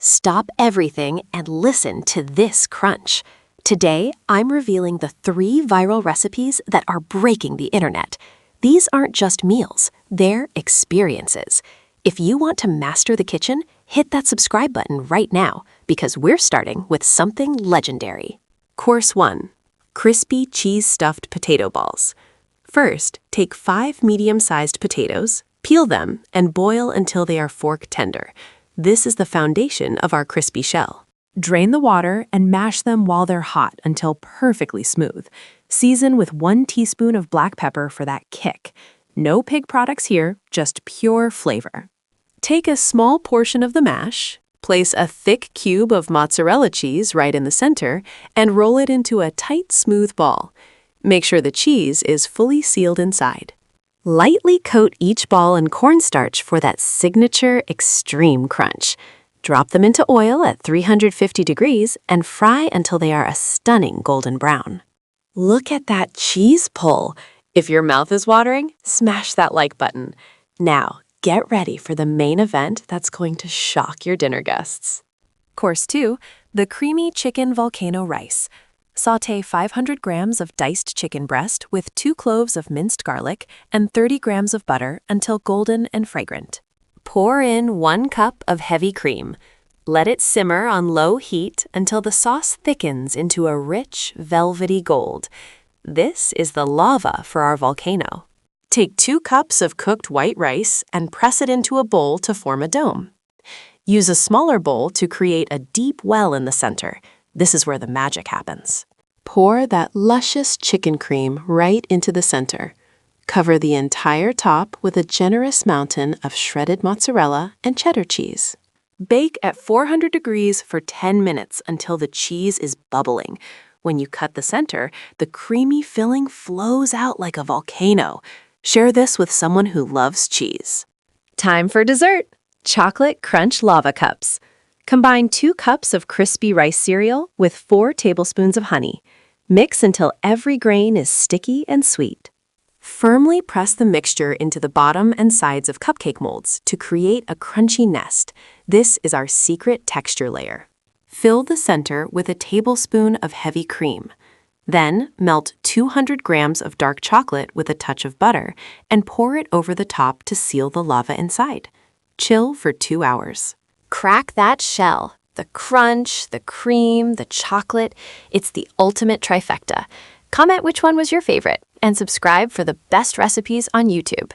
Stop everything and listen to this crunch. Today, I'm revealing the 3 viral recipes that are breaking the internet. These aren't just meals, they're experiences. If you want to master the kitchen, hit that subscribe button right now because we're starting with something legendary. Course 1. Crispy cheese-stuffed potato balls. First, take 5 medium-sized potatoes, peel them, and boil until they are fork tender. This is the foundation of our crispy shell. Drain the water and mash them while they're hot until perfectly smooth. Season with 1 teaspoon of black pepper for that kick. No pig products here, just pure flavor. Take a small portion of the mash, place a thick cube of mozzarella cheese right in the center, and roll it into a tight, smooth ball. Make sure the cheese is fully sealed inside. Lightly coat each ball in cornstarch for that signature extreme crunch. Drop them into oil at 350 degrees and fry until they are a stunning golden brown. Look at that cheese pull. If your mouth is watering, smash that like button. Now, get ready for the main event that's going to shock your dinner guests. Course 2, the Creamy Chicken Volcano Rice. Sauté 500 grams of diced chicken breast with 2 cloves of minced garlic and 30 grams of butter until golden and fragrant. Pour in 1 cup of heavy cream. Let it simmer on low heat until the sauce thickens into a rich, velvety gold. This is the lava for our volcano. Take 2 cups of cooked white rice and press it into a bowl to form a dome. Use a smaller bowl to create a deep well in the center. This is where the magic happens. Pour that luscious chicken cream right into the center. Cover the entire top with a generous mountain of shredded mozzarella and cheddar cheese. Bake at 400 degrees for 10 minutes until the cheese is bubbling. When you cut the center, the creamy filling flows out like a volcano. Share this with someone who loves cheese. Time for dessert! Chocolate Crunch Lava Cups. Combine 2 cups of crispy rice cereal with 4 tablespoons of honey. Mix until every grain is sticky and sweet. Firmly press the mixture into the bottom and sides of cupcake molds to create a crunchy nest. This is our secret texture layer. Fill the center with a tablespoon of heavy cream. Then, melt 200 grams of dark chocolate with a touch of butter and pour it over the top to seal the lava inside. Chill for 2 hours. Crack that shell. The crunch, the cream, the chocolate. It's the ultimate trifecta. Comment which one was your favorite and subscribe for the best recipes on YouTube.